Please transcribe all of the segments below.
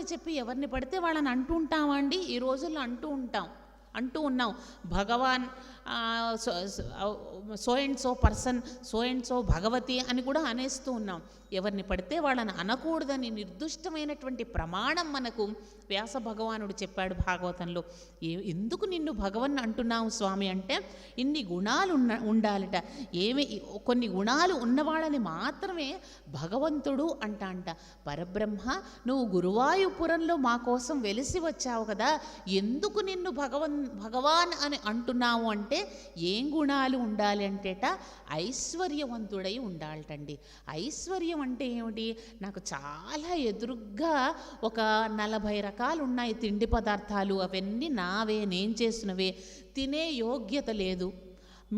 అని చెప్పి ఎవరిని పడితే వాళ్ళని అంటూ ఉంటామా అండి? ఈ రోజుల్లో అంటూ ఉన్నాం. భగవాన్ so and so person, so and so భగవతి అని కూడా అనేస్తూ ఉన్నాం. ఎవరిని పడితే వాళ్ళని అనకూడదని నిర్దిష్టమైనటువంటి ప్రమాణం మనకు వ్యాస భగవానుడు చెప్పాడు భాగవతంలో. ఎందుకు నిన్ను భగవన్ అంటున్నావు స్వామి అంటే, ఇన్ని గుణాలు ఉండాలట. కొన్ని గుణాలు ఉన్నవాళ్ళని మాత్రమే భగవంతుడు అంట. పరబ్రహ్మ, నువ్వు గురువాయూపురంలో మా కోసం వెలిసి వచ్చావు కదా, ఎందుకు నిన్ను భగవాన్ అని అంటున్నావు అంటే, ఏం గుణాలు ఉండాలి అంటేట, ఐశ్వర్యవంతుడై ఉండాలటండి. ఐశ్వర్యం అంటే ఏమిటి? నాకు చాలా ఎదురుగ్గా ఒక 40 రకాలు ఉన్నాయి తిండి పదార్థాలు, అవన్నీ నావే, నేను చేసినవే, తినే యోగ్యత లేదు.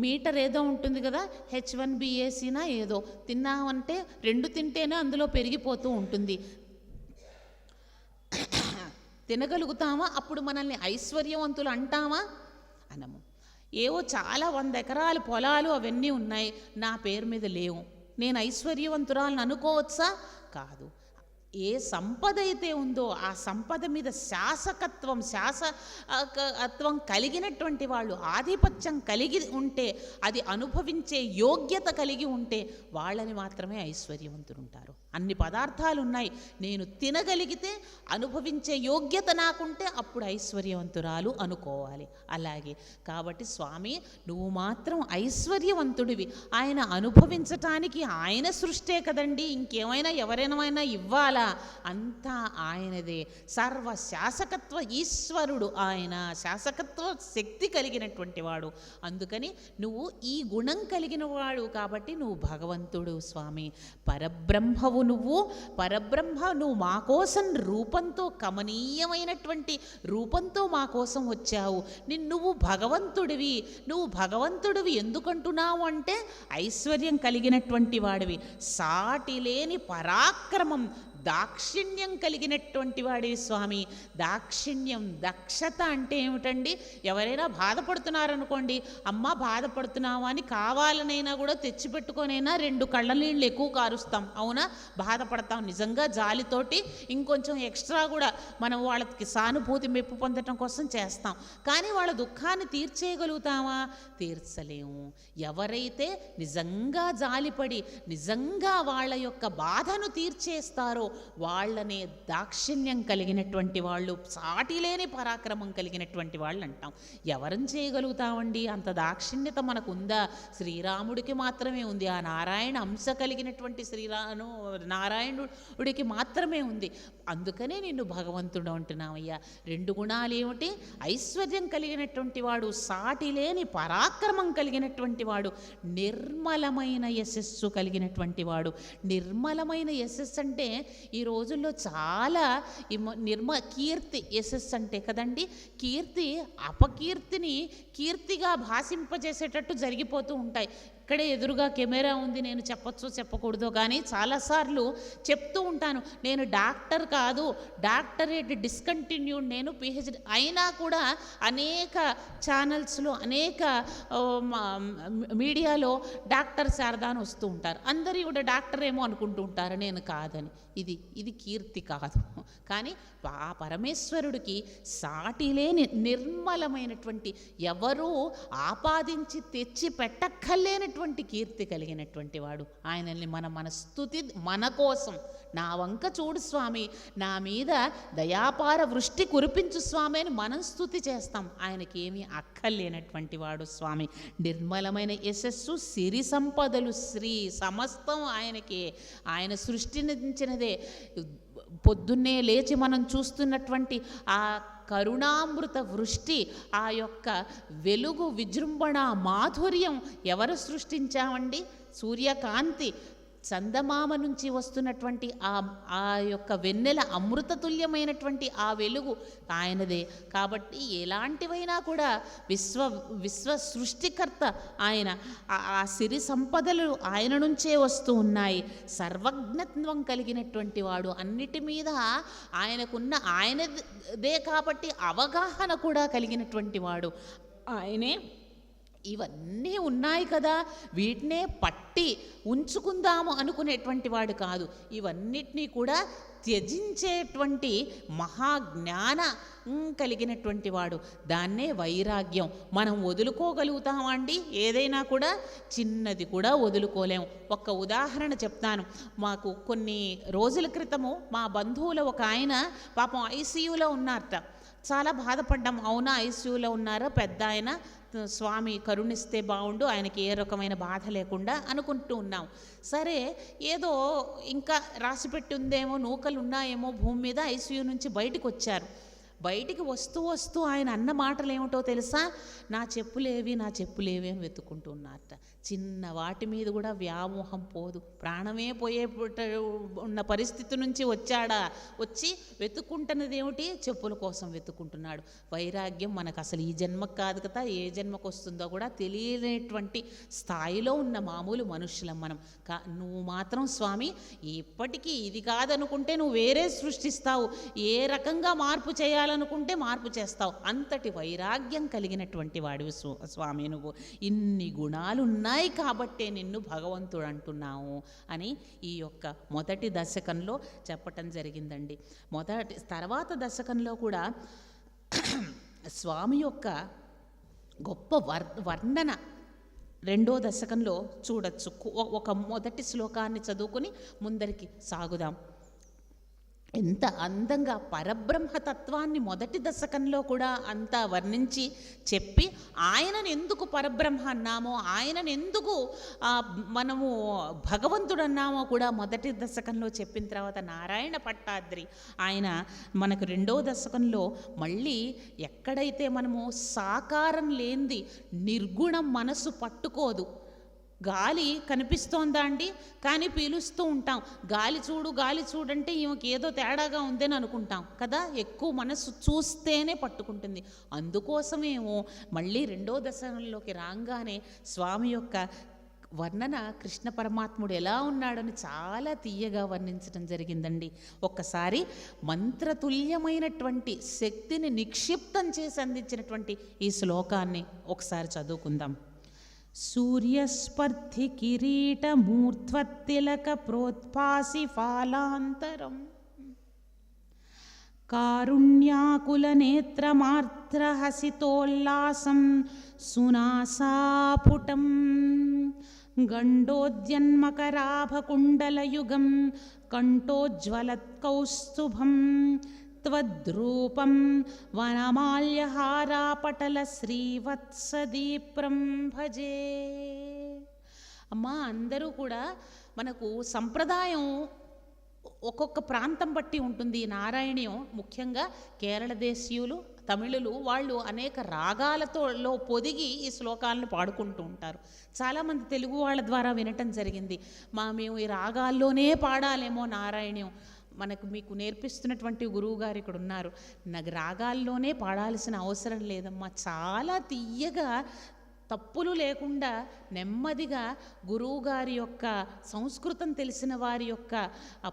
మీటర్ ఏదో ఉంటుంది కదా, H1BACనా ఏదో తిన్నామంటే 2 తింటేనే అందులో పెరిగిపోతూ ఉంటుంది. తినగలుగుతామా? అప్పుడు మనల్ని ఐశ్వర్యవంతులు అంటామా? అనము. ఏవో చాలా 100 ఎకరాల పొలాలు అవన్నీ ఉన్నాయి, నా పేరు మీద లేవు, నేను ఐశ్వర్యవంతురాలను అనుకోవచ్చా? కాదు. ఏ సంపద అయితే ఉందో ఆ సంపద మీద శాసకత్వం కలిగినటువంటి వాళ్ళు, ఆధిపత్యం కలిగి ఉంటే, అది అనుభవించే యోగ్యత కలిగి ఉంటే వాళ్ళని మాత్రమే ఐశ్వర్యవంతులు ఉంటారు. అన్ని పదార్థాలు ఉన్నాయి, నేను తినగలిగితే, అనుభవించే యోగ్యత నాకుంటే అప్పుడు ఐశ్వర్యవంతురాలు అనుకోవాలి. అలాగే కాబట్టి స్వామి, నువ్వు మాత్రం ఐశ్వర్యవంతుడివి. ఆయన అనుభవించటానికి ఆయన సృష్టే కదండి, ఇంకేమైనా ఎవరైనా ఇవ్వాలా? అంతా ఆయనదే. సర్వ శాసకత్వ ఈశ్వరుడు ఆయన, శాసకత్వ శక్తి కలిగినటువంటి వాడు. అందుకని నువ్వు ఈ గుణం కలిగిన వాడు కాబట్టి నువ్వు భగవంతుడు స్వామి. పరబ్రహ్మవు నువ్వు. నువ్వు మా కోసం రూపంతో, కమనీయమైనటువంటి రూపంతో మా కోసం వచ్చావు. నువ్వు భగవంతుడివి. నువ్వు భగవంతుడివి ఎందుకంటున్నావు అంటే, ఐశ్వర్యం కలిగినటువంటి వాడివి, సాటి లేని పరాక్రమం, దాక్షిణ్యం కలిగినటువంటి వాడివి స్వామి. దాక్షిణ్యం, దక్షత అంటే ఏమిటండి? ఎవరైనా బాధపడుతున్నారనుకోండి, అమ్మ బాధపడుతున్నావా అని కావాలనైనా కూడా తెచ్చిపెట్టుకొనైనా 2 కళ్ళ నీళ్ళు ఎక్కువ కారుస్తాం, అవునా? బాధపడతాం నిజంగా జాలితోటి, ఇంకొంచెం ఎక్స్ట్రా కూడా మనం వాళ్ళకి సానుభూతి, మెప్పు పొందటం కోసం చేస్తాం. కానీ వాళ్ళ దుఃఖాన్ని తీర్చేయగలుగుతామా? తీర్చలేము. ఎవరైతే నిజంగా జాలిపడి నిజంగా వాళ్ళ యొక్క బాధను తీర్చేస్తారో వాళ్ళనే దాక్షిణ్యం కలిగినటువంటి వాళ్ళు, సాటిలేని పరాక్రమం కలిగినటువంటి వాళ్ళు అంటాం. ఎవరిని చేయగలుగుతామండి? అంత దాక్షిణ్యత మనకు ఉందా? శ్రీరాముడికి మాత్రమే ఉంది. ఆ నారాయణ అంశ కలిగినటువంటి నారాయణుడికి మాత్రమే ఉంది. అందుకనే నిన్ను భగవంతుడు అంటున్నామయ్యా. 2 గుణాలు ఏమిటి? ఐశ్వర్యం కలిగినటువంటి వాడు, సాటిలేని పరాక్రమం కలిగినటువంటి వాడు, నిర్మలమైన యశస్సు కలిగినటువంటి వాడు. నిర్మలమైన యశస్సు అంటే ఈ రోజుల్లో చాలా కీర్తి యశస్సు అంటే కదండి. కీర్తి అపకీర్తిని కీర్తిగా భాషింపజేసేటట్టు జరిగిపోతూ ఉంటాయి. ఇక్కడే ఎదురుగా కెమెరా ఉంది, నేను చెప్పొచ్చో చెప్పకూడదో కానీ చాలాసార్లు చెప్తూ ఉంటాను, నేను డాక్టర్ కాదు, డాక్టరేట్ డిస్కంటిన్యూడ్, నేను PhD అయినా కూడా అనేక ఛానల్స్లో, అనేక మీడియాలో డాక్టర్ శారదా అని వస్తూ ఉంటారు. అందరూ కూడా డాక్టర్ ఏమో అనుకుంటూ ఉంటారు, నేను కాదని. ఇది కీర్తి కాదు. కానీ ఆ పరమేశ్వరుడికి సాటిలేని నిర్మలమైనటువంటి, ఎవరూ ఆపాదించి తెచ్చి పెట్టక్కర్లేనటువంటి కీర్తి కలిగినటువంటి వాడు. ఆయనల్ని మన స్తుతి, మన కోసం, నా వంక చూడు స్వామి, నా మీద దయాపార వృష్టి కురిపించు స్వామి అని మనం స్తుతి చేస్తాం. ఆయనకి ఏమీ అక్కర్లేనటువంటి వాడు స్వామి. నిర్మలమైన యశస్సు, సిరి సంపదలు, శ్రీ సమస్తం ఆయనకే. ఆయన సృష్టించినదే. పొద్దున్నే లేచి మనం చూస్తున్నటువంటి ఆ కరుణామృత వృష్టి, ఆ యొక్క వెలుగు, విజృంభణ, మాధుర్యం ఎవరు సృష్టించామండి? సూర్యకాంతి, చందమామ నుంచి వస్తున్నటువంటి ఆ యొక్క వెన్నెల అమృతతుల్యమైనటువంటి ఆ వెలుగు ఆయనదే. కాబట్టి ఎలాంటివైనా కూడా విశ్వ సృష్టికర్త ఆయన. ఆ సిరి సంపదలు ఆయన నుంచే వస్తూ ఉన్నాయి. సర్వజ్ఞత్వం కలిగినటువంటి వాడు, అన్నిటి మీద ఆయనదే కాబట్టి అవగాహన కూడా కలిగినటువంటి వాడు ఆయనే. ఇవన్నీ ఉన్నాయి కదా, వీటినే పట్టి ఉంచుకుందాము అనుకునేటువంటి వాడు కాదు. ఇవన్నిటినీ కూడా త్యజించేటువంటి మహాజ్ఞాన కలిగినటువంటి వాడు. దాన్నే వైరాగ్యం. మనం వదులుకోగలుగుతామా అండి? ఏదైనా కూడా చిన్నది కూడా వదులుకోలేము. ఒక్క ఉదాహరణ చెప్తాను. మాకు కొన్ని రోజుల క్రితము మా బంధువుల ఒక ఆయన పాపం ఐసీయూలో ఉన్నారట. చాలా బాధపడ్డాం. అవునా, ఐసీయూలో ఉన్నారో పెద్ద ఆయన, స్వామి కరుణిస్తే బాగుండు, ఆయనకి ఏ రకమైన బాధ లేకుండా అనుకుంటూ ఉన్నాం. సరే, ఏదో ఇంకా రాసిపెట్టి ఉందేమో, నూకలు ఉన్నాయేమో భూమి మీద. ఐసీయూ నుంచి బయటకు వచ్చారు. బయటికి వస్తూ వస్తూ ఆయన అన్న మాటలు ఏమిటో తెలుసా? నా చెప్పులేవి అని వెతుక్కుంటూ ఉన్నారట. చిన్న వాటి మీద కూడా వ్యామోహం పోదు. ప్రాణమే పోయే ఉన్న పరిస్థితి నుంచి వచ్చి వెతుక్కుంటున్నది ఏమిటి? చెప్పుల కోసం వెతుక్కుంటున్నాడు. వైరాగ్యం మనకు అసలు ఈ జన్మకు కాదు కదా, ఏ జన్మకు వస్తుందో కూడా తెలియనటువంటి స్థాయిలో ఉన్న మామూలు మనుషులం మనం. నువ్వు మాత్రం స్వామి ఇప్పటికీ ఇది కాదనుకుంటే నువ్వు వేరే సృష్టిస్తావు, ఏ రకంగా మార్పు చేయాలనుకుంటే మార్పు చేస్తావు. అంతటి వైరాగ్యం కలిగినటువంటి వాడివి స్వామి నువ్వు. ఇన్ని గుణాలు ఉన్నాయి కాబట్టే నిన్ను భగవంతుడు అంటున్నావు అని ఈ యొక్క మొదటి దశకంలో చెప్పటం జరిగిందండి. తర్వాత దశకంలో కూడా స్వామి యొక్క గొప్ప వర్ణన రెండో దశకంలో చూడొచ్చు. ఒక మొదటి శ్లోకాన్ని చదువుకొని ముందరికి సాగుదాం. ఎంత అందంగా పరబ్రహ్మతత్వాన్ని మొదటి దశకంలో కూడా అంతా వర్ణించి చెప్పి, ఆయనను ఎందుకు పరబ్రహ్మ అన్నామో, ఆయనను ఎందుకు మనము భగవంతుడు అన్నామో కూడా మొదటి దశకంలో చెప్పిన తర్వాత నారాయణ పట్టాద్రి ఆయన మనకు రెండో దశకంలో మళ్ళీ ఎక్కడైతే మనము సాకారం లేనిది నిర్గుణం మనసు పట్టుకోదు. గాలి కనిపిస్తోందా అండి? కానీ పీలుస్తూ ఉంటాం. గాలి చూడంటే ఈమెకి ఏదో తేడాగా ఉందని అనుకుంటాం కదా. ఎక్కువ మనసు చూస్తేనే పట్టుకుంటుంది. అందుకోసమేమో మళ్ళీ రెండో దశలోకి రాగానే స్వామి యొక్క వర్ణన కృష్ణ పరమాత్ముడు ఎలా ఉన్నాడని చాలా తీయగా వర్ణించడం జరిగిందండి. ఒక్కసారి మంత్రతుల్యమైనటువంటి శక్తిని నిక్షిప్తం చేసి అందించినటువంటి ఈ శ్లోకాన్ని ఒకసారి చదువుకుందాం. సూర్యస్పర్ధి కిరీట మూర్ధ్వతిలక ప్రోత్పాసి ఫాలాంతరం కారుణ్యాకుల నేత్రమార్ద్రహసితోల్లాసం సునాసాపుటం గండోద్యన్మకరాభకుండలయుగం కంఠోజ్వలత్కౌస్తుభం త్వద్రూపం వనమాల్యహారాపటల శ్రీవత్సదీప్రం భజే. అమ్మా, అందరూ కూడా మనకు సంప్రదాయం ఒక్కొక్క ప్రాంతం బట్టి ఉంటుంది. నారాయణీయం ముఖ్యంగా కేరళ దేశీయులు, తమిళులు వాళ్ళు అనేక రాగాలతో పొదిగి ఈ శ్లోకాలను పాడుకుంటూ ఉంటారు. చాలామంది తెలుగు వాళ్ళ ద్వారా వినటం జరిగింది. మేము ఈ రాగాల్లోనే పాడాలేమో నారాయణీయం. మీకు నేర్పిస్తున్నటువంటి గురువుగారు ఇక్కడ ఉన్నారు. నాకు రాగాల్లోనే పాడాల్సిన అవసరం లేదమ్మా. చాలా తీయగా తప్పులు లేకుండా నెమ్మదిగా గురువుగారి యొక్క సంస్కృతం తెలిసిన వారి యొక్క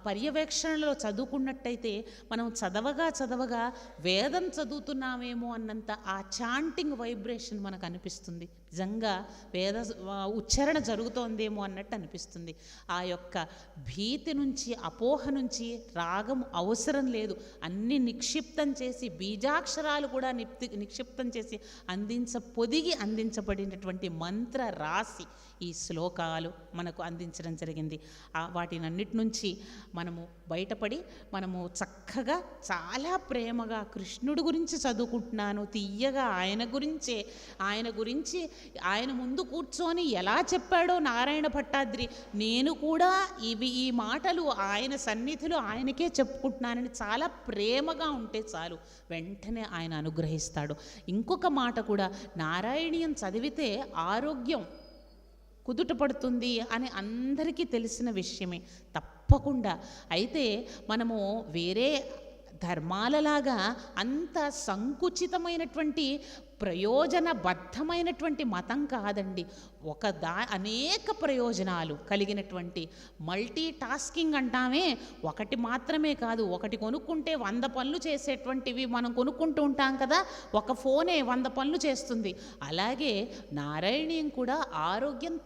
పర్యవేక్షణలో చదువుకున్నట్టయితే మనం చదవగా వేదం చదువుతున్నామేమో అన్నంత ఆ చాంటింగ్ వైబ్రేషన్ మనకు అనిపిస్తుంది. నిజంగా వేద ఉచ్చారణ జరుగుతోందేమో అన్నట్టు అనిపిస్తుంది. ఆ యొక్క భీతి నుంచి, అపోహ నుంచి రాగం అవసరం లేదు. అన్ని నిక్షిప్తం చేసి, బీజాక్షరాలు కూడా నిక్షిప్తం చేసి పొదిగి అందించబడినటువంటి మంత్ర రాశి ఈ శ్లోకాలు మనకు అందించడం జరిగింది. వాటినన్నిటి నుంచి మనము బయటపడి మనము చక్కగా చాలా ప్రేమగా కృష్ణుడి గురించి చదువుకుంటున్నాను. తీయగా ఆయన గురించి ఆయన ముందు కూర్చొని ఎలా చెప్పాడో నారాయణ భట్టాద్రి, నేను కూడా ఈ మాటలు ఆయన సన్నిధిలో ఆయనకే చెప్పుకుంటున్నానని చాలా ప్రేమగా ఉంటే చాలు, వెంటనే ఆయన అనుగ్రహిస్తాడు. ఇంకొక మాట కూడా, నారాయణీయం చదివితే ఆరోగ్యం కుదుట పడుతుంది అని అందరికీ తెలిసిన విషయమే. తప్పకుండా. అయితే మనము వేరే ధర్మాలలాగా అంత సంకుచితమైనటువంటి ప్రయోజనబద్ధమైనటువంటి మతం కాదండి. అనేక ప్రయోజనాలు కలిగినటువంటి మల్టీ టాస్కింగ్ అంటామే. ఒకటి మాత్రమే కాదు, ఒకటి కొనుక్కుంటే 100 పనులు చేసేటువంటివి మనం కొనుక్కుంటూ ఉంటాం కదా. ఒక ఫోనే 100 పనులు చేస్తుంది. అలాగే నారాయణీయం కూడా ఆరోగ్యం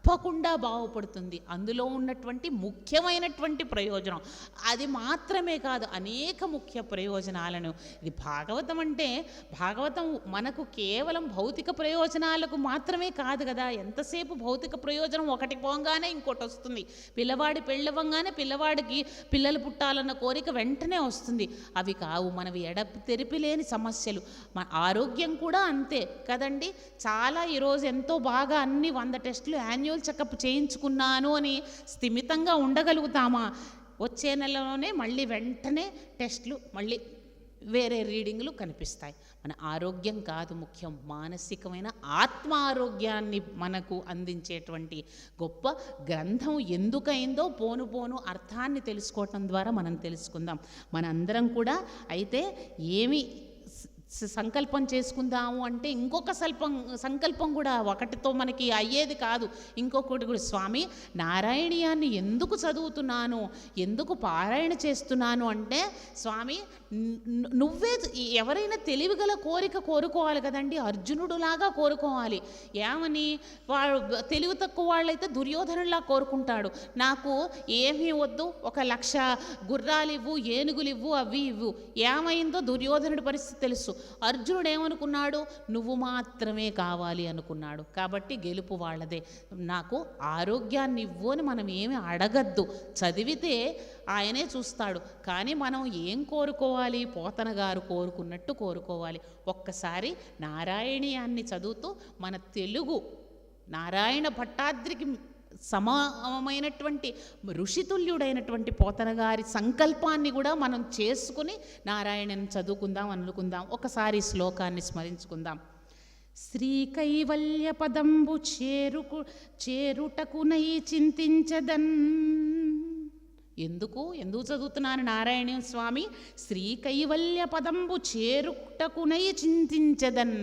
తప్పకుండా బాగుపడుతుంది. అందులో ఉన్నటువంటి ముఖ్యమైనటువంటి ప్రయోజనం అది మాత్రమే కాదు, అనేక ముఖ్య ప్రయోజనాలను. ఇది భాగవతం అంటే, భాగవతం మనకు కేవలం భౌతిక ప్రయోజనాలకు మాత్రమే కాదు కదా. ఎంతసేపు భౌతిక ప్రయోజనం ఒకటి పోగానే ఇంకోటి వస్తుంది. పిల్లవాడి పెళ్ళవంగానే పిల్లవాడికి పిల్లలు పుట్టాలన్న కోరిక వెంటనే వస్తుంది. అవి కావు మనవి తెరిపిలేని సమస్యలు. మన ఆరోగ్యం కూడా అంతే కదండి. చాలా ఈరోజు ఎంతో బాగా అన్ని 100 టెస్టులు యాన్యువల్ చెకప్ చేయించుకున్నాను అని స్థిమితంగా ఉండగలుగుతామా? వచ్చే నెలలోనే మళ్ళీ వెంటనే టెస్టులు, మళ్ళీ వేరే రీడింగ్లు కనిపిస్తాయి. మన ఆరోగ్యం కాదు ముఖ్యం, మానసికమైన ఆత్మ ఆరోగ్యాన్ని మనకు అందించేటువంటి గొప్ప గ్రంథం ఎందుకైందో పోను పోను అర్థాన్ని తెలుసుకోవటం ద్వారా మనం తెలుసుకుందాం. మనందరం కూడా అయితే ఏమి సంకల్పం చేసుకుందాము అంటే, ఇంకొక సంకల్పం కూడా ఒకటితో మనకి అయ్యేది కాదు. ఇంకొకటి కూడా, స్వామి నారాయణీయాన్ని ఎందుకు చదువుతున్నాను, ఎందుకు పారాయణ చేస్తున్నాను అంటే, స్వామి నువ్వే, ఎవరైనా తెలివిగల కోరిక కోరుకోవాలి కదండి. అర్జునుడులాగా కోరుకోవాలి. ఏమని? వాడు తెలివి తక్కువ వాళ్ళైతే దుర్యోధనులా కోరుకుంటాడు, నాకు ఏమీ వద్దు, 1,00,000 గుర్రాలు ఇవ్వు, ఏనుగులు ఇవ్వు, అవి ఇవ్వు. ఏమైందో దుర్యోధనుడి పరిస్థితి తెలుసు. అర్జునుడు ఏమనుకున్నాడు? నువ్వు మాత్రమే కావాలి అనుకున్నాడు. కాబట్టి గెలుపు వాళ్ళదే. నాకు ఆరోగ్యాన్ని ఇవ్వు అని మనం ఏమి అడగద్దు, చదివితే ఆయనే చూస్తాడు. కానీ మనం ఏం కోరుకోవాలి? పోతన గారు కోరుకున్నట్టు కోరుకోవాలి. ఒక్కసారి నారాయణీయాన్ని చదువుతూ మన తెలుగు నారాయణ భట్టాద్రికి సమమైనటువంటి ఋషితుల్యుడైనటువంటి పోతన గారి సంకల్పాన్ని కూడా మనం చేసుకుని నారాయణని చదువుకుందాం, అనుకుందాం. ఒకసారి శ్లోకాన్ని స్మరించుకుందాం. శ్రీకైవల్య పదంబు చేరుటకునై చింతించదన్. ఎందుకు చదువుతున్నాను నారాయణ స్వామి? శ్రీ కైవల్య పదంబు చేరుటకునై చింతించదన్.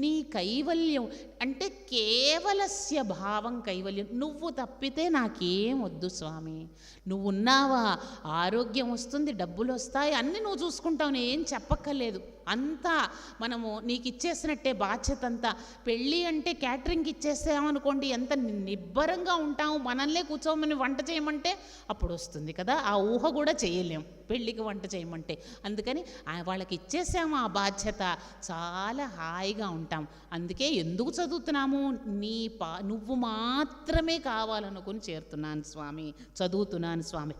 నీ కైవల్యం అంటే కేవలస్య భావం కైవల్యం. నువ్వు తప్పితే నాకేం వద్దు స్వామి. నువ్వు ఉన్నావా, ఆరోగ్యం వస్తుంది, డబ్బులు వస్తాయి, అన్నీ నువ్వు చూసుకుంటావు, నేను ఏం చెప్పక్కర్లేదు. అంతా మనము నీకు ఇచ్చేసినట్టే బాధ్యత అంతా. పెళ్ళి అంటే క్యాటరింగ్కి ఇచ్చేసామనుకోండి, ఎంత నిబ్బరంగా ఉంటాము. మనల్నే కూర్చోమని వంట చేయమంటే అప్పుడు వస్తుంది కదా, ఆ ఊహ కూడా చేయలేం పెళ్ళికి వంట చేయమంటే. అందుకని వాళ్ళకి ఇచ్చేసాము ఆ బాధ్యత, చాలా హాయిగా ఉంటాం. అందుకే ఎందుకు చదువుతున్నాము? నువ్వు మాత్రమే కావాలనుకుని చేరుతున్నాను స్వామి, చదువుతున్నాను స్వామి,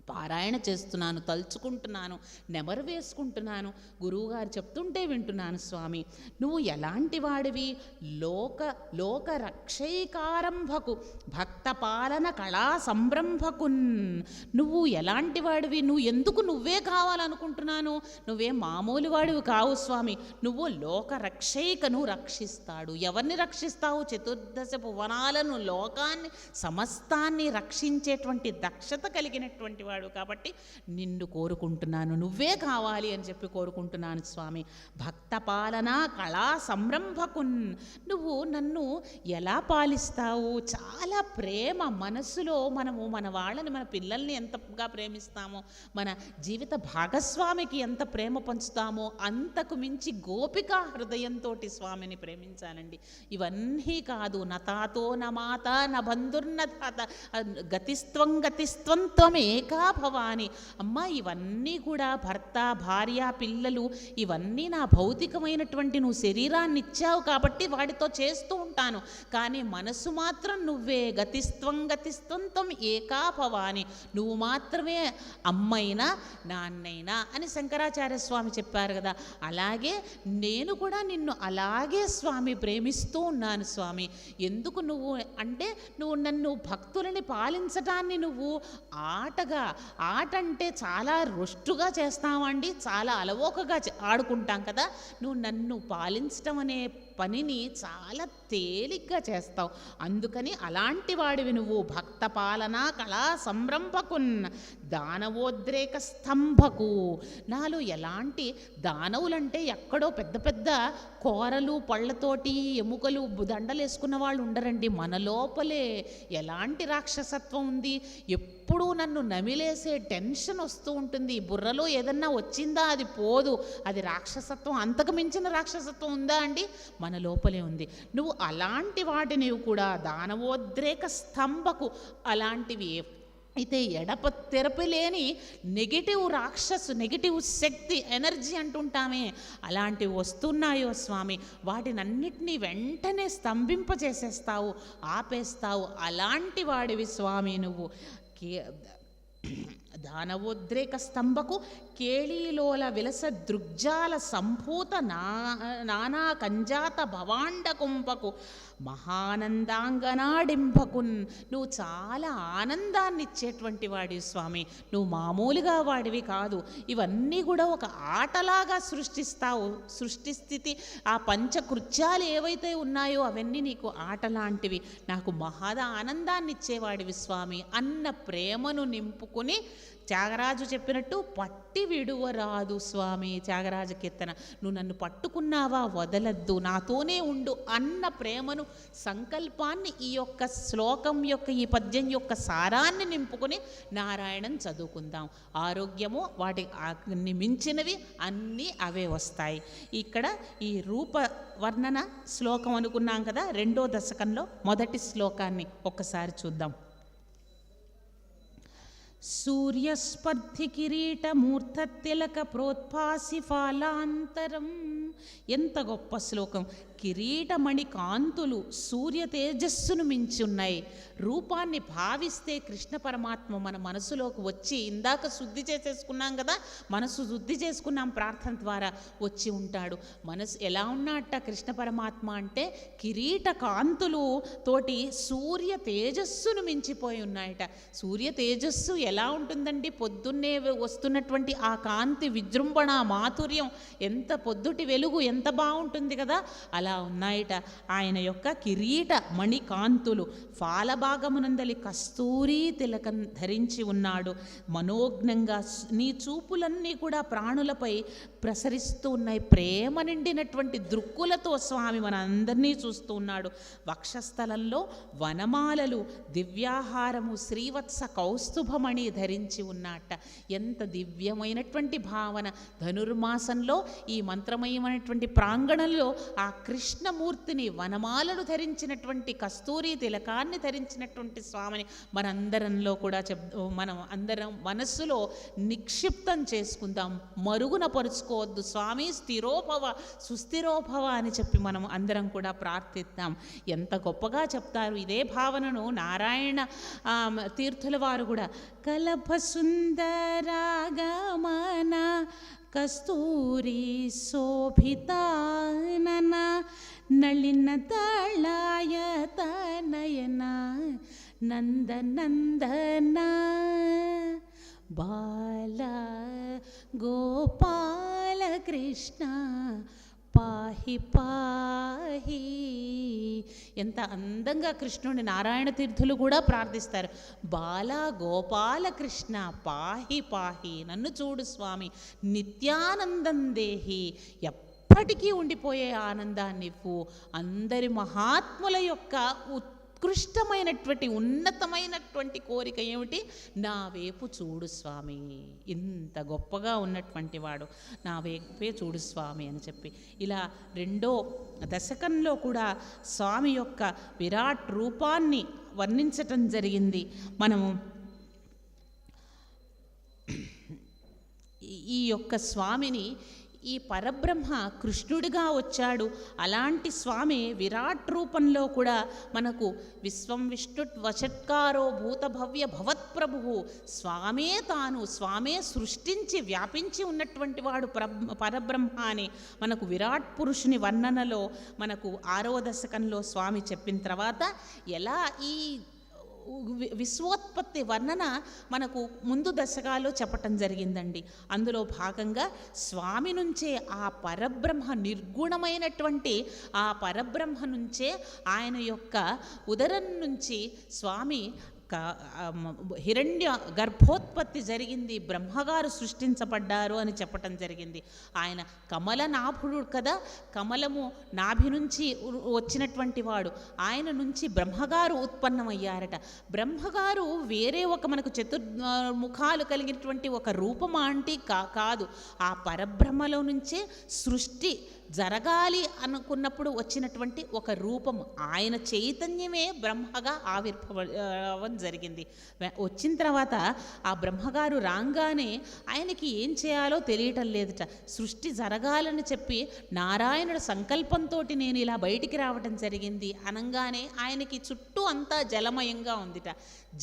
పారాయణ చేస్తున్నాను, తలుచుకుంటున్నాను, నెమరు వేసుకుంటున్నాను, గురువుగారు చెప్తుంటే వింటున్నాను స్వామి. నువ్వు ఎలాంటి వాడివి? లోక రక్షైకారంభకు భక్త పాలన కళా సంరంభకున్. నువ్వు ఎలాంటి వాడివి? నువ్వు ఎందుకు నువ్వే కావాలనుకుంటున్నాను? నువ్వే మామూలు వాడివి కావు స్వామి. నువ్వు లోక రక్షైకను రక్షిస్తాడు. ఎవరిని రక్షిస్తావు? చతుర్దశ భువనాలను, లోకాన్ని, సమస్తాన్ని రక్షించేటువంటి దక్షత కలిగినటువంటి వాడు. కాబట్టి నిన్ను కోరుకుంటున్నాను, నువ్వే కావాలి అని చెప్పి కోరుకుంటున్నాను స్వామి. భక్త పాలన కళా సంరంభకున్. నువ్వు నన్ను ఎలా పాలిస్తావు? చాలా ప్రేమ మనసులో. మనము మన వాళ్ళని, మన పిల్లల్ని ఎంతగా ప్రేమిస్తామో, మన జీవిత భాగస్వామికి ఎంత ప్రేమ పంచుతామో అంతకు మించి గోపికా హృదయంతో స్వామిని ప్రేమించాలండి. ఇవన్నీ కాదు, నతాతో నమాత నబంధుర్న గతిస్త్వం త్వమేకా భవాని. అమ్మ, ఇవన్నీ కూడా భర్త, భార్య, పిల్లలు, ఇవన్నీ నా భౌతికమైనటువంటి నువ్వు శరీరాన్ని ఇచ్చావు కాబట్టి వాటితో చేస్తూ ఉంటాను. కానీ మనసు మాత్రం నువ్వే. గతిస్త్వం త్వం ఏకా భవాని. నువ్వు మాత్రమే అమ్మైనా నాన్నైనా అని శంకరాచార్య స్వామి చెప్పారు కదా. అలాగే నేను కూడా నిన్ను అలాగే స్వామి ప్రేమిస్తూ ఉన్నాను స్వామి. ఎందుకు నువ్వు అంటే, నువ్వు నన్ను భక్తులని పాలించటాన్ని నువ్వు ఆట అంటే చాలా రుష్టుగా చేస్తామండి, చాలా అలవోకగా ఆడుకుంటాం కదా. నువ్వు నన్ను పాలించటం అనే పనిని చాలా తేలిగ్గా చేస్తావు. అందుకని అలాంటి వాడివి నువ్వు. భక్త పాలన కళా సంరంభకున్ దానవోద్రేక స్తంభకు. నాలో ఎలాంటి దానవులంటే ఎక్కడో పెద్ద పెద్ద కోరలు పళ్ళతోటి ఎముకలు దండలేసుకున్న వాళ్ళు ఉండరండి. మన లోపలే ఎలాంటి రాక్షసత్వం ఉంది. ఎప్పుడూ నన్ను నమిలేసే టెన్షన్ వస్తూ ఉంటుంది. బుర్రలో ఏదన్నా వచ్చిందా అది పోదు. అది రాక్షసత్వం. అంతకు మించిన రాక్షసత్వం ఉందా అండి? మన లోపలే ఉంది. నువ్వు అలాంటి వాటిని కూడా దానవోద్రేక స్తంభకు అలాంటివి అయితే ఎడప తెరపలేని నెగిటివ్ రాక్షసు, నెగిటివ్ శక్తి, ఎనర్జీ అంటుంటామే, అలాంటివి వస్తున్నాయో స్వామి వాటినన్నిటినీ వెంటనే స్తంభింపచేసేస్తావు, ఆపేస్తావు. అలాంటి వాడివి స్వామి నువ్వు. దానవోద్రేక స్తంభకు కేళీలోల విలస దృగ్జాల సంభూత నానా కంజాత భవాండ కుంభకు మహానందాంగనాడింపకున్. నువ్వు చాలా ఆనందాన్ని ఇచ్చేటువంటి వాడివి స్వామి. నువ్వు మామూలుగా వాడివి కాదు. ఇవన్నీ కూడా ఒక ఆటలాగా సృష్టిస్తావు. సృష్టి స్థితి ఆ పంచకృత్యాలు ఏవైతే ఉన్నాయో అవన్నీ నీకు ఆట లాంటివి. నాకు మహద ఆనందాన్ని ఇచ్చేవాడివి స్వామి అన్న ప్రేమను నింపుకుని త్యాగరాజు చెప్పినట్టు పట్టి విడువరాదు స్వామి. త్యాగరాజ కీర్తన, నువ్వు నన్ను పట్టుకున్నావా వదలద్దు, నాతోనే ఉండు అన్న ప్రేమను, సంకల్పాన్ని ఈ యొక్క శ్లోకం యొక్క, ఈ పద్యం యొక్క సారాన్ని నింపుకొని నారాయణం చదువుకుందాం. ఆరోగ్యము వాటిని మించినవి అన్నీ అవే వస్తాయి. ఇక్కడ ఈ రూప వర్ణన శ్లోకం అనుకున్నాం కదా, 2వ దశకంలో మొదటి శ్లోకాన్ని ఒక్కసారి చూద్దాం. సూర్యస్పర్ధి కిరీట మూర్త తిలక ప్రోత్పాసి ఫాలాంతరం. ఎంత గొప్ప శ్లోకం! కిరీటమణి కాంతులు సూర్య తేజస్సును మించి ఉన్నాయి. రూపాన్ని భావిస్తే కృష్ణ పరమాత్మ మన మనసులోకి వచ్చి, ఇందాక శుద్ధి చేసేసుకున్నాం కదా, మనసు శుద్ధి చేసుకున్నాం ప్రార్థన ద్వారా, వచ్చి ఉంటాడు. మనసు ఎలా ఉన్నట్ట కృష్ణ పరమాత్మ అంటే కిరీట కాంతులు తోటి సూర్య తేజస్సును మించిపోయి ఉన్నాయట. సూర్య తేజస్సు ఎలా ఉంటుందండి? పొద్దున్నే వస్తున్నటువంటి ఆ కాంతి విజృంభణ మాధుర్యం, ఎంత పొద్దుటి వెలుగు ఎంత బాగుంటుంది కదా, అలా ఉన్నాయట ఆయన యొక్క కిరీట మణికాంతులు. ఫాలభాగమునందలి కస్తూరి తిలకం ధరించి ఉన్నాడు. మనోజ్ఞంగా నీ చూపులన్నీ కూడా ప్రాణులపై ప్రసరిస్తూ ఉన్నాయి. ప్రేమ నిండినటువంటి దృక్కులతో స్వామి మన అందరినీ చూస్తూ ఉన్నాడు. వక్షస్థలంలో వనమాలలు, దివ్యాహారము, శ్రీవత్స కౌస్తుభమణి ధరించి ఉన్నట్ట. ఎంత దివ్యమైనటువంటి భావన! ధనుర్మాసంలో ఈ మంత్రమయమైనటువంటి ప్రాంగణంలో ఆ కృష్ణమూర్తిని, వనమాలను ధరించినటువంటి కస్తూరి తిలకాన్ని ధరించినటువంటి స్వామిని మనందరంలో కూడా మనం అందరం మనస్సులో నిక్షిప్తం చేసుకుందాం. మరుగున పరుచుకోవద్దు స్వామి. స్థిరోభవ సుస్థిరోభవ అని చెప్పి మనం అందరం కూడా ప్రార్థిద్దాం. ఎంత గొప్పగా చెప్తారు ఇదే భావనను నారాయణ తీర్థుల వారు కూడా. కలభ సుందరాగమన కస్తూరి శోభితానన నళిన దళాయతనయన నందనందన బాల గోపాల కృష్ణ పాహి పాహి. ఎంత అందంగా కృష్ణుని నారాయణ తీర్థులు కూడా ప్రార్థిస్తారు. బాల గోపాల కృష్ణ పాహి పాహి, నన్ను చూడు స్వామి, నిత్యానందం దేహి, ఎప్పటికీ ఉండిపోయే ఆనందాన్ని ఇవ్వు. అందరి మహాత్ముల యొక్క ఉత్కృష్టమైనటువంటి ఉన్నతమైనటువంటి కోరిక ఏమిటి? నా వైపు చూడు స్వామి, ఇంత గొప్పగా ఉన్నటువంటి వాడు నా వైపే చూడు స్వామి అని చెప్పి ఇలా 2వ దశకంలో కూడా స్వామి యొక్క విరాట్ రూపాన్ని వర్ణించటం జరిగింది. మనము ఈ యొక్క స్వామిని, ఈ పరబ్రహ్మ కృష్ణుడిగా వచ్చాడు. అలాంటి స్వామి విరాట్ రూపంలో కూడా మనకు విశ్వం విష్ణుట్ వషట్కారో భూతభవ్య భవత్ప్రభువు, స్వామే తాను, స్వామే సృష్టించి వ్యాపించి ఉన్నటువంటి వాడు పరబ్రహ్మ అని మనకు విరాట్ పురుషుని వర్ణనలో మనకు 6వ దశకంలో స్వామి చెప్పిన తర్వాత ఎలా ఈ విశ్వోత్పత్తి వర్ణన మనకు ముందు దశకాలో చెప్పటం జరిగిందండి. అందులో భాగంగా స్వామి నుంచే ఆ పరబ్రహ్మ, నిర్గుణమైనటువంటి ఆ పరబ్రహ్మ నుంచే ఆయన యొక్క ఉదరం నుంచి స్వామి హిరణ్య గర్భోత్పత్తి జరిగింది, బ్రహ్మగారు సృష్టించబడ్డారు అని చెప్పటం జరిగింది. ఆయన కమలనాభుడు కదా, కమలము నాభి నుంచి వచ్చినటువంటి వాడు. ఆయన నుంచి బ్రహ్మగారు ఉత్పన్నమయ్యారట. బ్రహ్మగారు వేరే ఒక మనకు చతుర్ముఖాలు కలిగినటువంటి ఒక రూపమా అంటే కాదు. ఆ పరబ్రహ్మలో నుంచే సృష్టి జరగాలి అనుకున్నప్పుడు వచ్చినటువంటి ఒక రూపం. ఆయన చైతన్యమే బ్రహ్మగా ఆవిర్భవం జరిగింది. వచ్చిన తర్వాత ఆ బ్రహ్మగారు రాగానే ఆయనకి ఏం చేయాలో తెలియటం లేదట. సృష్టి జరగాలని చెప్పి నారాయణుడు సంకల్పంతో నేను ఇలా బయటికి రావటం జరిగింది అనగానే ఆయనకి చుట్టూ అంతా జలమయంగా ఉందిట.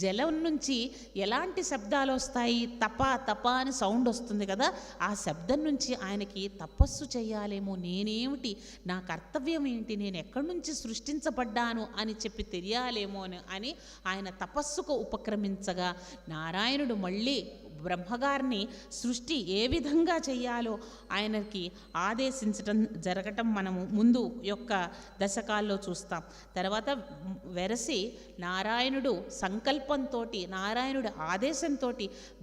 జలం నుంచి ఎలాంటి శబ్దాలు వస్తాయి? తప తప అని సౌండ్ వస్తుంది కదా, ఆ శబ్దం నుంచి ఆయనకి తపస్సు చేయాలేమో, నేనేమిటి, నా కర్తవ్యం ఏంటి, నేను ఎక్కడి నుంచి సృష్టించబడ్డాను అని చెప్పి తెలియాలేమో అని ఆయన తపస్సుకు ఉపక్రమించగా నారాయణుడు మళ్ళీ బ్రహ్మగారిని సృష్టి ఏ విధంగా చెయ్యాలో ఆయనకి ఆదేశించటం జరగటం మనము ముందు యొక్క దశకాల్లో చూస్తాం. తర్వాత వెరసి నారాయణుడు సంకల్పంతో, నారాయణుడు ఆదేశంతో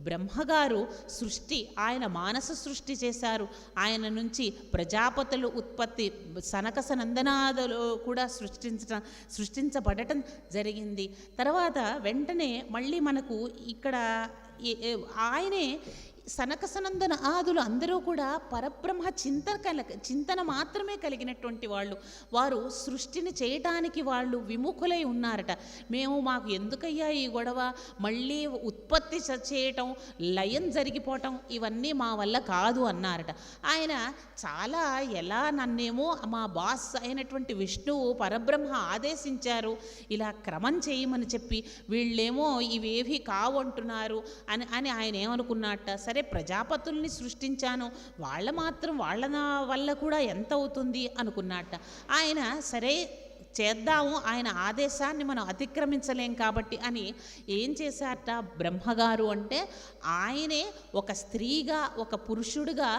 బ్రహ్మగారు సృష్టి, ఆయన మానస సృష్టి చేశారు. ఆయన నుంచి ప్రజాపతులు ఉత్పత్తి, సనక సనందనాదులు కూడా సృష్టించబడటం జరిగింది. తర్వాత వెంటనే మళ్ళీ మనకు ఇక్కడ ఆయనే సనక సనందన ఆదులు అందరూ కూడా పరబ్రహ్మ చింతన మాత్రమే కలిగినటువంటి వాళ్ళు. వారు సృష్టిని చేయటానికి వాళ్ళు విముఖులై ఉన్నారట. మాకు ఎందుకయ్యా ఈ గొడవ, మళ్ళీ ఉత్పత్తి చేయటం, లయం జరిగిపోవటం ఇవన్నీ మా వల్ల కాదు అన్నారట. ఆయన చాలా ఎలా నన్నేమో మా బాస్ అయినటువంటి విష్ణువు పరబ్రహ్మ ఆదేశించారు ఇలా క్రమం చేయమని చెప్పి, వీళ్ళేమో ఇవేవి కావంటున్నారు అని ఆయన ఏమనుకున్నట్ట, సరే ప్రజాపతుల్ని సృష్టించాను, వాళ్ళ వల్ల కూడా ఎంత అవుతుంది అనుకున్నట్ట. ఆయన సరే చేద్దాము, ఆయన ఆదేశాన్ని మనం అతిక్రమించలేం కాబట్టి అని ఏం చేశారట బ్రహ్మగారు అంటే, ఆయనే ఒక స్త్రీగా ఒక పురుషుడిగా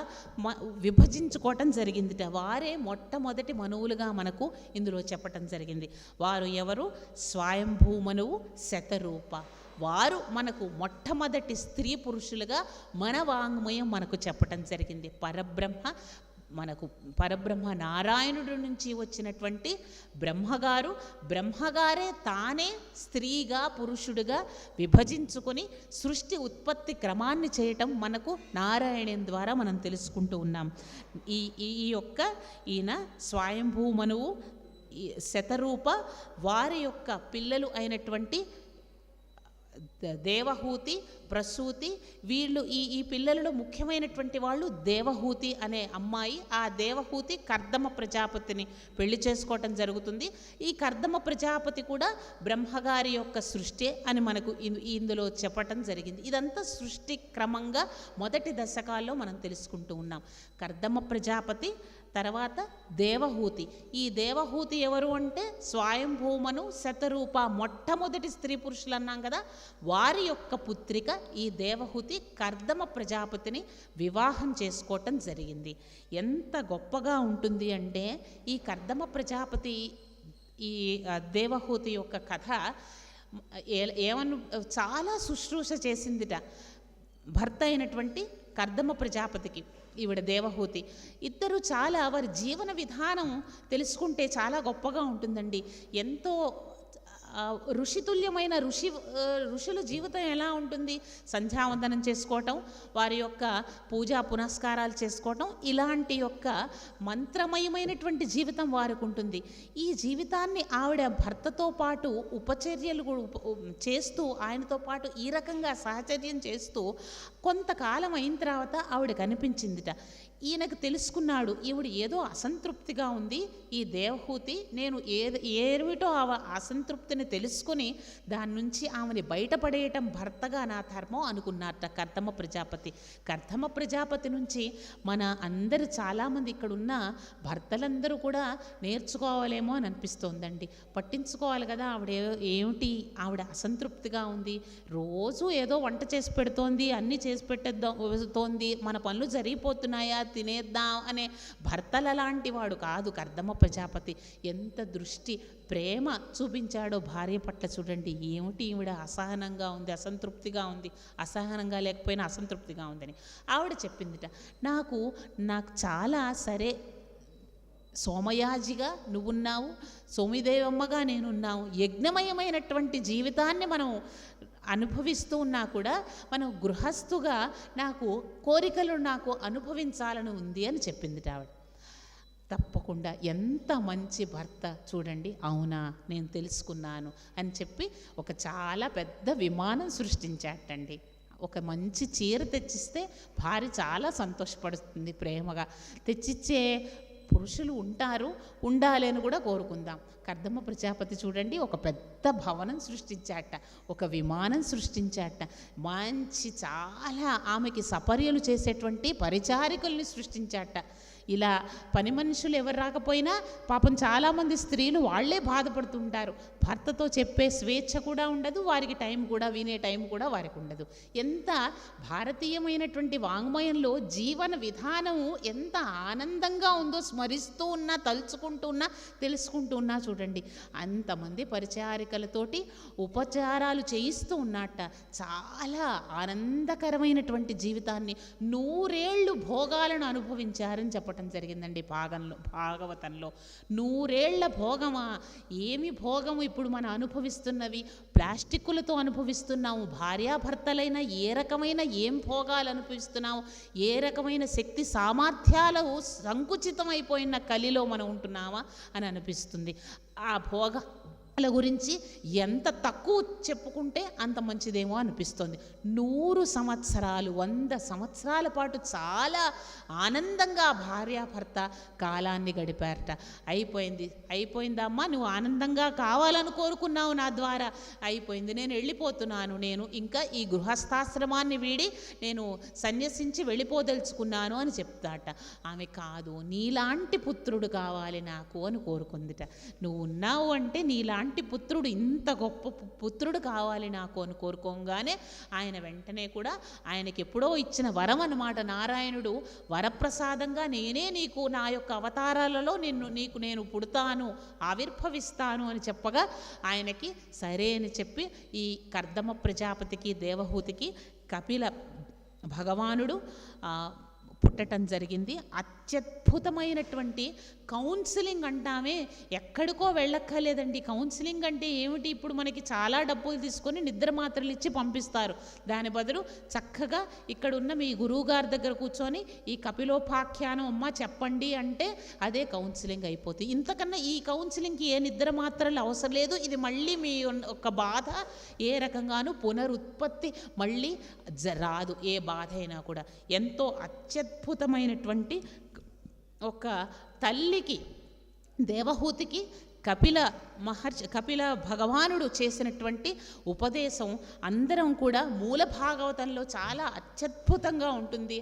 విభజించుకోవటం జరిగిందిట. వారే మొట్టమొదటి మనువులుగా మనకు ఇందులో చెప్పటం జరిగింది. వారు ఎవరు? స్వయంభూ మనువు, శతరూప. వారు మనకు మొట్టమొదటి స్త్రీ పురుషులుగా మన వాంగ్మయం మనకు చెప్పటం జరిగింది. పరబ్రహ్మ నారాయణుడి నుంచి వచ్చినటువంటి బ్రహ్మగారే తానే స్త్రీగా పురుషుడిగా విభజించుకొని సృష్టి ఉత్పత్తి క్రమాన్ని చేయటం మనకు నారాయణం ద్వారా మనం తెలుసుకుంటూ ఉన్నాం. ఈయన స్వయంభూ మనువు, శతరూప, వారి యొక్క పిల్లలు అయినటువంటి దేవహూతి, ప్రసూతి, వీళ్ళు ఈ పిల్లలలో ముఖ్యమైనటువంటి వాళ్ళు దేవహూతి అనే అమ్మాయి. ఆ దేవహూతి కర్దమ ప్రజాపతిని పెళ్లి చేసుకోవటం జరుగుతుంది. ఈ కర్దమ ప్రజాపతి కూడా బ్రహ్మగారి యొక్క సృష్టి అని మనకు ఇందులో చెప్పటం జరిగింది. ఇదంతా సృష్టి క్రమంగా మొదటి దశకాల్లో మనం తెలుసుకుంటూ ఉన్నాం. కర్దమ ప్రజాపతి, తర్వాత దేవహూతి. ఈ దేవహూతి ఎవరు అంటే స్వయంభూమను, శతరూప, మొట్టమొదటి స్త్రీ పురుషులు అన్నాం కదా, వారి యొక్క పుత్రిక ఈ దేవహూతి కర్దమ ప్రజాపతిని వివాహం చేసుకోవటం జరిగింది. ఎంత గొప్పగా ఉంటుంది అంటే ఈ కర్దమ ప్రజాపతి, ఈ దేవహూతి యొక్క కథ చాలా శుశ్రూష చేసిందిట భర్త అయినటువంటి కర్దమ ప్రజాపతికి. ఈవిడ దేవహూతి ఇద్దరు చాలా, వారి జీవన విధానం తెలుసుకుంటే చాలా గొప్పగా ఉంటుందండి. ఎంతో ఋషితుల్యమైన ఋషుల జీవితం ఎలా ఉంటుంది? సంధ్యావందనం చేసుకోవటం, వారి యొక్క పూజా పునస్కారాలు చేసుకోవటం, ఇలాంటి యొక్క మంత్రమయమైనటువంటి జీవితం వారికి ఉంటుంది. ఈ జీవితాన్ని ఆవిడ భర్తతో పాటు ఉపచర్యలు చేస్తూ, ఆయనతో పాటు ఈ రకంగా సహచర్యం చేస్తూ కొంతకాలం అయిన తర్వాత ఆవిడకి అనిపించిందిట, ఈయనకు తెలుసుకున్నాడు ఈవిడ ఏదో అసంతృప్తిగా ఉంది, ఈ దేవహూతి నేను ఏమిటో ఆ అసంతృప్తిని తెలుసుకుని దాని నుంచి ఆమెని బయటపడేయటం భర్తగా నా ధర్మం అనుకున్నారట కర్దమ ప్రజాపతి. కర్దమ ప్రజాపతి నుంచి మన అందరు చాలామంది ఇక్కడున్న భర్తలందరూ కూడా నేర్చుకోవాలేమో అని అనిపిస్తోందండి. పట్టించుకోవాలి కదా, ఏమిటి ఆవిడ అసంతృప్తిగా ఉంది, రోజు ఏదో వంట చేసి పెడుతోంది, అన్నీ చేసి పెట్టేస్తోంది, మన పనులు జరిగిపోతున్నాయా, తినేద్దాం అనే భర్తల లాంటి వాడు కాదు కర్దమ ప్రజాపతి. ఎంత దృష్టి ప్రేమ చూపించాడో భార్య పట్ల చూడండి. ఏమిటి ఈవిడ అసహనంగా ఉంది, అసంతృప్తిగా ఉంది, అసహనంగా లేకపోయినా అసంతృప్తిగా ఉందని ఆవిడ చెప్పిందిట. నాకు చాలా సరే, సోమయాజిగా నువ్వున్నావు, సోమిదేవమ్మగా నేనున్నావు, యజ్ఞమయమైనటువంటి జీవితాన్ని మనం అనుభవిస్తూ ఉన్నా కూడా మనం గృహస్థుగా నాకు కోరికలు నాకు అనుభవించాలని ఉంది అని చెప్పింది ఆవిడ. తప్పకుండా ఎంత మంచి భర్త చూడండి. అవునా, నేను తెలుసుకున్నాను అని చెప్పి ఒక చాలా పెద్ద విమానం సృష్టించాటండి. ఒక మంచి చీర తెచ్చిస్తే భార్య చాలా సంతోషపడుతుంది, ప్రేమగా తెచ్చిచ్చే పురుషులు ఉంటారు, ఉండాలి అని కూడా కోరుకుందాం. కర్దమ ప్రజాపతి చూడండి, ఒక పెద్ద భవనం సృష్టించాట, ఒక విమానం సృష్టించాట, మంచి చాలా ఆమెకి సపర్యలు చేసేటువంటి పరిచారికల్ని సృష్టించాట. ఇలా పని మనుషులు ఎవరు రాకపోయినా పాపం చాలామంది స్త్రీలు వాళ్లే బాధపడుతుంటారు. భర్తతో చెప్పే స్వేచ్ఛ కూడా ఉండదు, వారికి టైం కూడా, వినే టైం కూడా వారికి ఉండదు. ఎంత భారతీయమైనటువంటి వాంగ్మయంలో జీవన విధానం ఎంత ఆనందంగా ఉందో స్మరిస్తూ ఉన్నా, తలుచుకుంటూ ఉన్నా, తెలుసుకుంటూ ఉన్నా చూడండి. అంతమంది పరిచారికలతోటి ఉపచారాలు చేయిస్తూ ఉన్నట్ట. చాలా ఆనందకరమైనటువంటి జీవితాన్ని 100 ఏళ్ళు భోగాలను అనుభవించారని చెప్పడం జరిగిందండి. భాగవతంలో 100 ఏళ్ల భోగమా? ఏమి భోగము ఇప్పుడు మనం అనుభవిస్తున్నవి? ప్లాస్టిక్కులతో అనుభవిస్తున్నాము. భార్యాభర్తలైన ఏ రకమైన ఏం భోగాలు అనుభవిస్తున్నాము? ఏ రకమైన శక్తి సామర్థ్యాలు సంకుచితమైపోయిన కలిలో మనం ఉంటున్నామా అని అనిపిస్తుంది. ఆ భోగాల గురించి ఎంత తక్కువ చెప్పుకుంటే అంత మంచిదేమో అనిపిస్తుంది. 100 సంవత్సరాలు, 100 సంవత్సరాల పాటు చాలా ఆనందంగా భార్యాభర్త కాలాన్ని గడిపారట. అయిపోయిందమ్మా, నువ్వు ఆనందంగా కావాలని కోరుకున్నావు నా ద్వారా, అయిపోయింది, నేను వెళ్ళిపోతున్నాను, నేను ఇంకా ఈ గృహస్థాశ్రమాన్ని వీడి నేను సన్యసించి వెళ్ళిపోదలుచుకున్నాను అని చెప్తాట. ఆమె కాదు, నీలాంటి పుత్రుడు కావాలి నాకు అని కోరుకుందిట. నువ్వు ఉన్నావు అంటే నీలాంటి పుత్రుడు, ఇంత గొప్ప పుత్రుడు కావాలి నాకు అని కోరుకోగానే ఆయన వెంటనే కూడా ఆయనకి ఎప్పుడో ఇచ్చిన వరం అన్నమాట. నారాయణుడు వరప్రసాదంగా నేనే నీకు నా యొక్క అవతారాలలో నీకు నేను పుడతాను, ఆవిర్భవిస్తాను అని చెప్పగా ఆయనకి సరే అని చెప్పి ఈ కర్దమ ప్రజాపతికి దేవహూతికి కపిల భగవానుడు పుట్టడం జరిగింది. అత్యద్భుతమైనటువంటి కౌన్సిలింగ్ అంటామే, ఎక్కడికో వెళ్ళక్కర్లేదండి. కౌన్సిలింగ్ అంటే ఏమిటి? ఇప్పుడు మనకి చాలా డబ్బులు తీసుకొని నిద్ర మాత్రలు ఇచ్చి పంపిస్తారు. దాని బదులు చక్కగా ఇక్కడ ఉన్న మీ గురువుగారి దగ్గర కూర్చొని ఈ కపిలోపాఖ్యానం అమ్మ చెప్పండి అంటే అదే కౌన్సిలింగ్ అయిపోతుంది. ఇంతకన్నా ఈ కౌన్సిలింగ్కి ఏ నిద్ర మాత్రలు అవసరం లేదు. ఇది మళ్ళీ మీ ఒక బాధ ఏ రకంగానూ పునరుత్పత్తి మళ్ళీ రాదు, ఏ బాధ అయినా కూడా. ఎంతో అత్యద్భుతమైనటువంటి ఒక తల్లికి, దేవహూతికి కపిల భగవానుడు చేసినటువంటి ఉపదేశం అందరం కూడా మూల భాగవతంలో చాలా అత్యద్భుతంగా ఉంటుంది.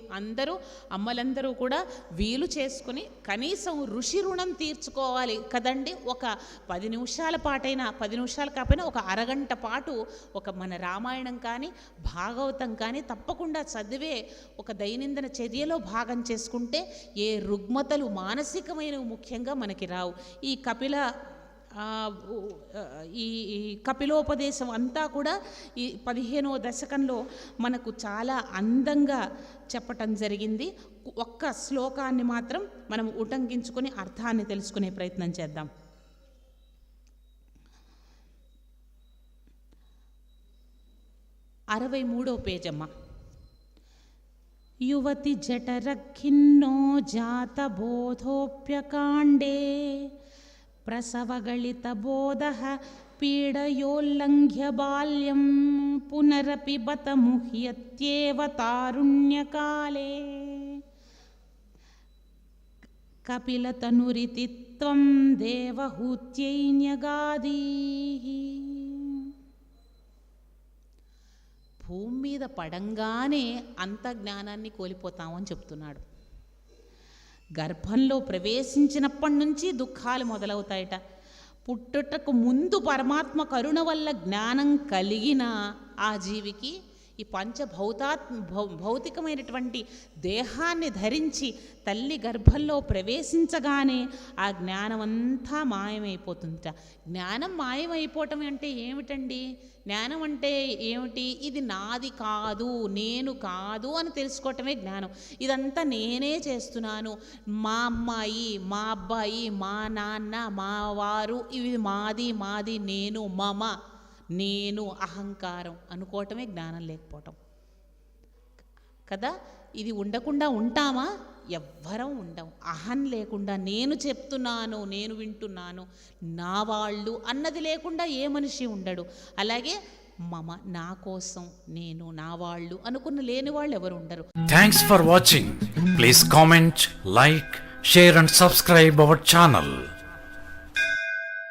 అమ్మలందరూ కూడా వీలు చేసుకుని కనీసం ఋషి రుణం తీర్చుకోవాలి కదండి. ఒక 10 నిమిషాల పాటైనా, 10 నిమిషాలు కాకపోయినా ఒక అరగంట పాటు ఒక మన రామాయణం కానీ భాగవతం కానీ తప్పకుండా చదివే ఒక దైనందిన చర్యలో భాగం చేసుకుంటే ఏ రుగ్మతలు మానసికమైనవి ముఖ్యంగా మనకి రావు. ఈ కపిలోపదేశం అంతా కూడా ఈ 15వ దశకంలో మనకు చాలా అందంగా చెప్పటం జరిగింది. ఒక్క శ్లోకాన్ని మాత్రం మనం ఉటంకించుకొని అర్థాన్ని తెలుసుకునే ప్రయత్నం చేద్దాం. 63వ పేజమ్మ. యువతి జఠరఖిన్నో జాతబోధోప్యకాండే ప్రసవగళితబోధః పీడయోల్లంఘ్య బాల్యం పునరపి బత ముహ్యత్యేవ తారుణ్యకాలే కపిలతనురితి త్వం దేవహూత్యైన్యగాదీః. భూమి మీద పడంగానే అంత జ్ఞానాన్ని కోల్పోతామని చెప్తున్నాడు. గర్భంలో ప్రవేశించినప్పటి నుంచి దుఃఖాలు మొదలవుతాయట. పుట్టుటకు ముందు పరమాత్మ కరుణ వల్ల జ్ఞానం కలిగిన ఆ జీవికి ఈ భౌతికమైనటువంటి దేహాన్ని ధరించి తల్లి గర్భంలో ప్రవేశించగానే ఆ జ్ఞానం అంతా మాయమైపోతుందట. జ్ఞానం మాయమైపోవటం అంటే ఏమిటండి? జ్ఞానం అంటే ఏమిటి? ఇది నాది కాదు, నేను కాదు అని తెలుసుకోవటమే జ్ఞానం. ఇదంతా నేనే చేస్తున్నాను, మా అమ్మాయి, మా అబ్బాయి, మా నాన్న, మా వారు, ఇవి మాది, నేను, మమ, నేను, అహంకారం అనుకోవటమే జ్ఞానం లేకపోవటం కదా. ఇది ఉండకుండా ఉంటామా? ఎవ్వరం ఉండం. అహం లేకుండా నేను చెప్తున్నాను, నేను వింటున్నాను, నా వాళ్ళు అన్నది లేకుండా ఏ మనిషి ఉండడు. అలాగే మమ, నా కోసం, నేను, నా వాళ్ళు అనుకున్న లేని వాళ్ళు ఎవరు ఉండరు. Thanks for watching. Please comment, like, share and subscribe our channel.